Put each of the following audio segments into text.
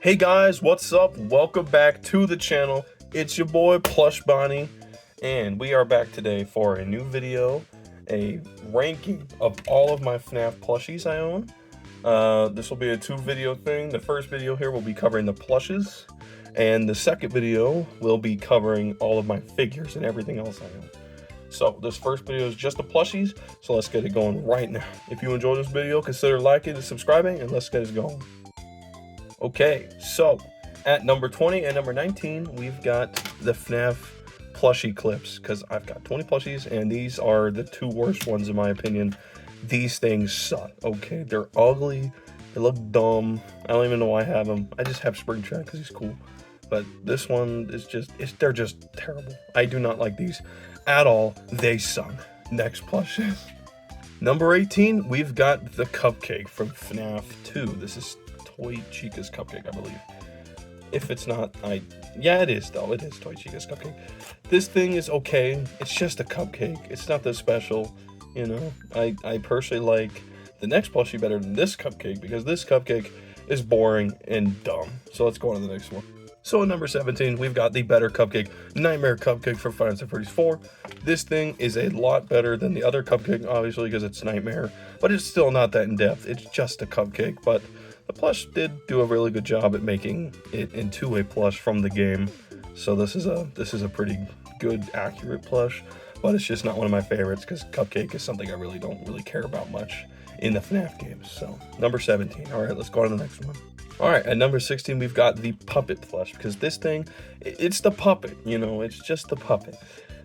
Hey guys, what's up? Welcome back to the channel. It's your boy Plush Bonnie, and we are back today for a new video, a ranking of all of my FNAF plushies I own. This will be a two-video thing. The first video here will be covering the plushes, and the second video will be covering all of my figures and everything else I own. So this first video is just the plushies, so let's get it going right now. If you enjoyed this video, consider liking and subscribing, and let's get it going. Okay, so at number 20 and number 19, we've got the FNAF plushie clips, because I've got 20 plushies, and these are the two worst ones in my opinion. These things suck, okay? They're ugly, they look dumb, I don't even know why I have them. I just have Springtrap because he's cool. But this one is they're just terrible. I do not like these at all. They suck. Next plushie. Number 18, we've got the cupcake from FNAF 2. This is Toy Chica's cupcake, I believe. If it's not, yeah, it is though. It is Toy Chica's cupcake. This thing is okay. It's just a cupcake. It's not that special, you know. I personally like the next plushie better than this cupcake because this cupcake is boring and dumb. So let's go on to the next one. So at number 17, we've got the better cupcake, Nightmare Cupcake from Five Nights at Freddy's 4. This thing is a lot better than the other cupcake, obviously, because it's Nightmare, but it's still not that in-depth. It's just a cupcake, but the plush did do a really good job at making it into a plush from the game. So this is a pretty good, accurate plush, but it's just not one of my favorites because cupcake is something I really don't care about much in the FNAF games. So number 17. All right, let's go on to the next one. All right, at number 16, we've got the puppet plush, because this thing, it's the puppet, you know, it's just the puppet.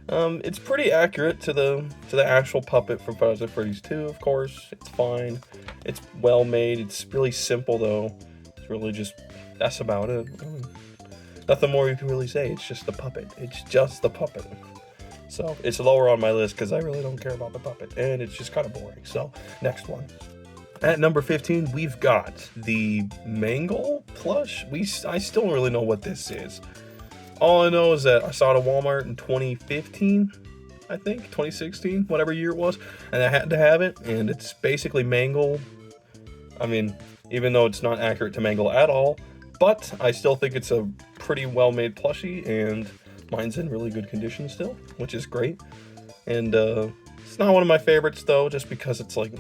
It's pretty accurate to the actual puppet from Five Nights at Freddy's 2, of course. It's fine. It's well made. It's really simple, though. It's really just, that's about it. Nothing more you can really say. It's just the puppet. It's just the puppet. So it's lower on my list because I really don't care about the puppet, and it's just kind of boring. So next one. At number 15, we've got the Mangle plush. I still don't really know what this is. All I know is that I saw it at Walmart in 2015, I think, 2016, whatever year it was, and I had to have it, and it's basically Mangle. I mean, even though it's not accurate to Mangle at all, but I still think it's a pretty well-made plushie, and mine's in really good condition still, which is great. And it's not one of my favorites, though, just because it's like,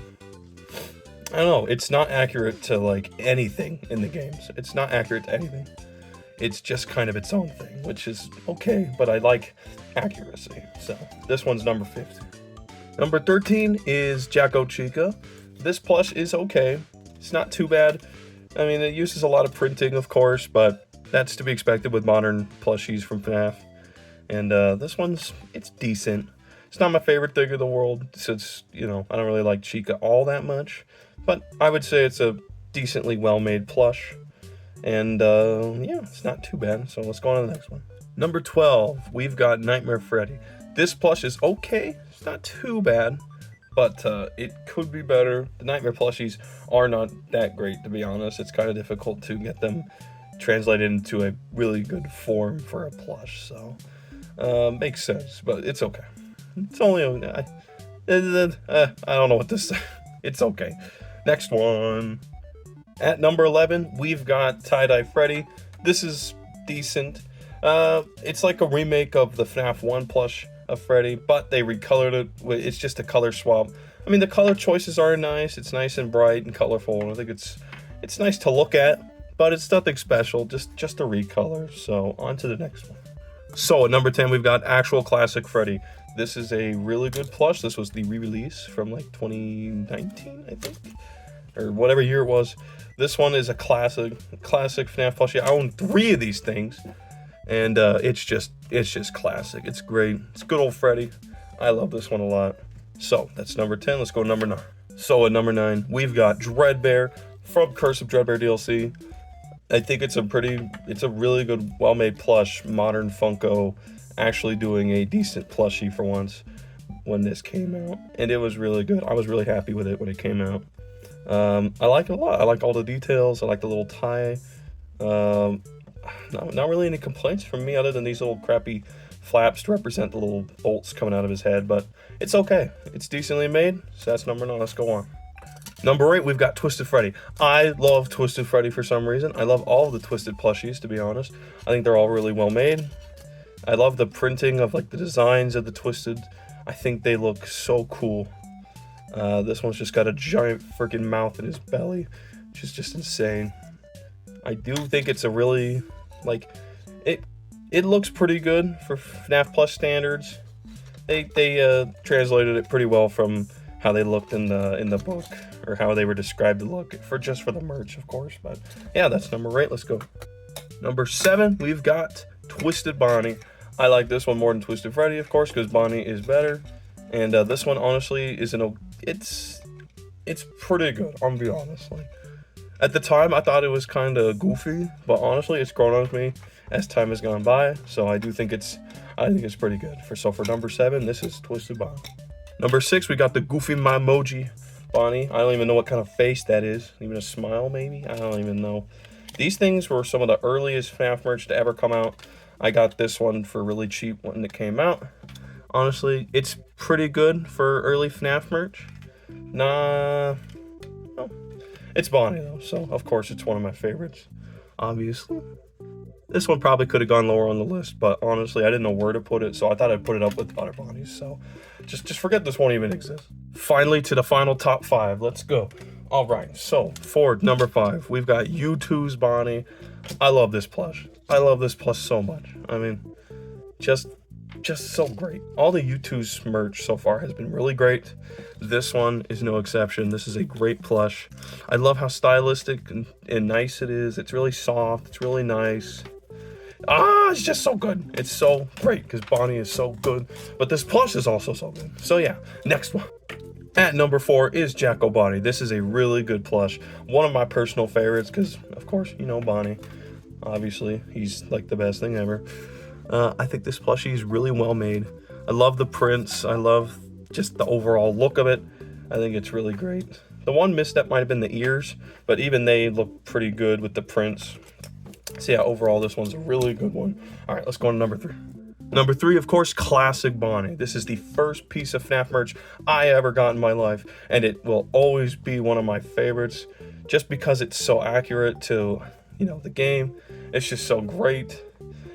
I don't know, it's not accurate to like anything in the games. It's not accurate to anything. It's just kind of its own thing, which is okay, but I like accuracy. So this one's number 15. Number 13 is Jacko Chica. This plush is okay. It's not too bad. I mean, it uses a lot of printing, of course, but that's to be expected with modern plushies from FNAF. And this one's, it's decent. It's not my favorite thing in the world, since, you know, I don't really like Chica all that much. But I would say it's a decently well-made plush. And, yeah, it's not too bad. So let's go on to the next one. Number 12, we've got Nightmare Freddy. This plush is okay. It's not too bad, but it could be better. The Nightmare plushies are not that great, to be honest. It's kind of difficult to get them translated into a really good form for a plush. So, makes sense, but it's okay. It's only, I don't know what to say. It's okay. Next one. At number 11, we've got Tie-Dye Freddy. This is decent. It's like a remake of the FNAF 1 plush of Freddy, but they recolored it. It's just a color swap. I mean, the color choices are nice. It's nice and bright and colorful, and I think it's nice to look at, but it's nothing special, just a recolor. So on to the next one. So at number 10, we've got Actual Classic Freddy. This is a really good plush. This was the re-release from like 2019, I think, or whatever year it was. This one is a classic FNAF plushie. I own 3 of these things, and it's just classic. It's great. It's good old Freddy. I love this one a lot. So that's number 10. Let's go to number 9. So at number 9, we've got Dreadbear from Curse of Dreadbear DLC. I think it's a really good, well-made plush, modern Funko, actually doing a decent plushie for once when this came out, and it was really good. I was really happy with it when it came out. I like it a lot. I like all the details. I like the little tie. Not really any complaints from me other than these little crappy flaps to represent the little bolts coming out of his head, but it's okay. It's decently made, so that's number 9. Let's go on. Number 8, we've got Twisted Freddy. I love Twisted Freddy for some reason. I love all the Twisted plushies, to be honest. I think they're all really well made. I love the printing of like the designs of the Twisted. I think they look so cool. This one's just got a giant freaking mouth in his belly, which is just insane. I do think it's a really, like, it looks pretty good for FNAF Plus standards. They translated it pretty well from how they looked in the book, or how they were described to look for the merch, of course. But yeah, that's number 8. Let's go. Number 7, we've got Twisted Bonnie. I like this one more than Twisted Freddy, of course, because Bonnie is better. And this one, honestly, it's pretty good. I'm gonna be honest. Like, at the time, I thought it was kind of goofy, but honestly, it's grown on me as time has gone by. So I think it's pretty good. For number 7, this is Twisted Bonnie. Number 6, we got the Goofy Mimoji Bonnie. I don't even know what kind of face that is. Even a smile, maybe? I don't even know. These things were some of the earliest FNAF merch to ever come out. I got this one for really cheap when it came out. Honestly, it's pretty good for early FNAF merch. No, it's Bonnie though, so of course it's one of my favorites, obviously. This one probably could have gone lower on the list, but honestly, I didn't know where to put it, so I thought I'd put it up with other Bonnies, so just forget this one even exists. Finally, to the final top 5. Let's go. All right, so for number 5, we've got U2's Bonnie. I love this plush. I love this plush so much. I mean, just so great. All the U2's merch so far has been really great. This one is no exception. This is a great plush. I love how stylistic and nice it is. It's really soft. It's really nice. It's just so good. It's so great because Bonnie is so good. But this plush is also so good. So yeah, next one. At number 4 is Jack O'Bonnie. This is a really good plush. One of my personal favorites because, of course, you know Bonnie. Obviously, he's like the best thing ever. I think this plushie is really well made. I love the prints. I love just the overall look of it. I think it's really great. The one misstep might have been the ears, but even they look pretty good with the prints. So yeah, overall, this one's a really good one. All right, let's go on to number 3. Number 3, of course, Classic Bonnie. This is the first piece of FNAF merch I ever got in my life, and it will always be one of my favorites just because it's so accurate to, you know, the game. It's just so great.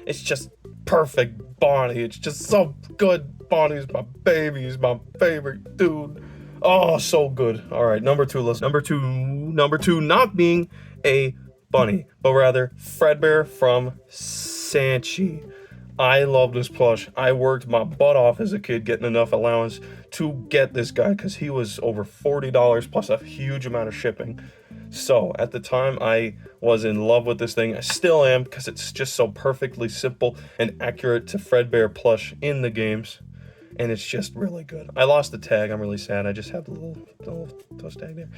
It's just perfect Bonnie. It's just so good. Bonnie's my baby. He's my favorite dude. Oh, so good. All right, number 2. Number two, not being a bunny, but rather Fredbear from Sanchi. I love this plush. I worked my butt off as a kid getting enough allowance to get this guy because he was over $40 plus a huge amount of shipping. So at the time, I was in love with this thing. I still am because it's just so perfectly simple and accurate to Fredbear plush in the games. And it's just really good. I lost the tag. I'm really sad. I just have the little toast tag there.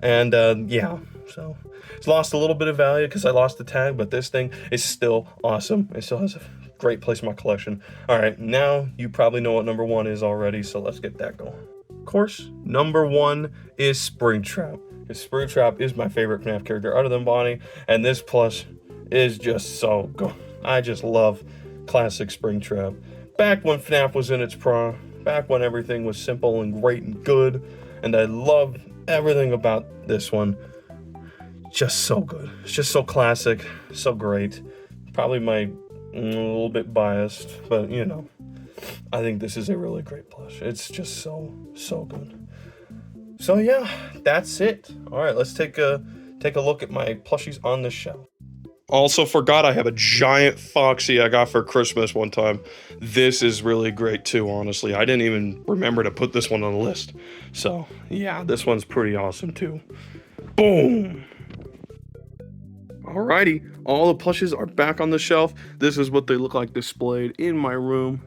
And yeah, so it's lost a little bit of value because I lost the tag, but this thing is still awesome. It still has a great place in my collection. All right, now you probably know what number 1 is already, so let's get that going. Of course, number 1 is Springtrap. Springtrap is my favorite FNAF character other than Bonnie, and this plush is just so good. I just love classic Springtrap. Back when FNAF was in its prime, back when everything was simple and great and good, and I love everything about this one. Just so good. It's just so classic, so great. Probably a little bit biased, but you know, I think this is a really great plush. It's just so good. So yeah, that's it. All right, let's take a look at my plushies on the shelf. Also forgot I have a giant Foxy I got for Christmas one time. This is really great too, honestly. I didn't even remember to put this one on the list. So yeah, this one's pretty awesome too. Boom! Alrighty, all the plushes are back on the shelf. This is what they look like displayed in my room.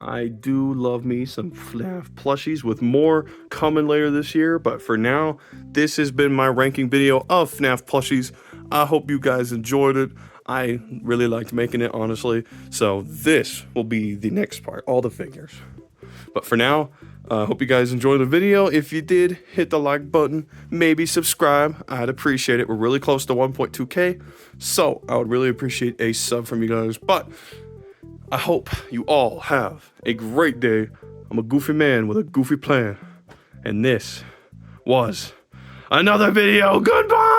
I do love me some FNAF plushies with more coming later this year, but for now, this has been my ranking video of FNAF plushies. I hope you guys enjoyed it. I really liked making it, honestly. So this will be the next part, all the figures. But for now, I hope you guys enjoyed the video. If you did, hit the like button, maybe subscribe. I'd appreciate it. We're really close to 1.2K, so I would really appreciate a sub from you guys. But I hope you all have a great day. I'm a goofy man with a goofy plan, and this was another video. Goodbye.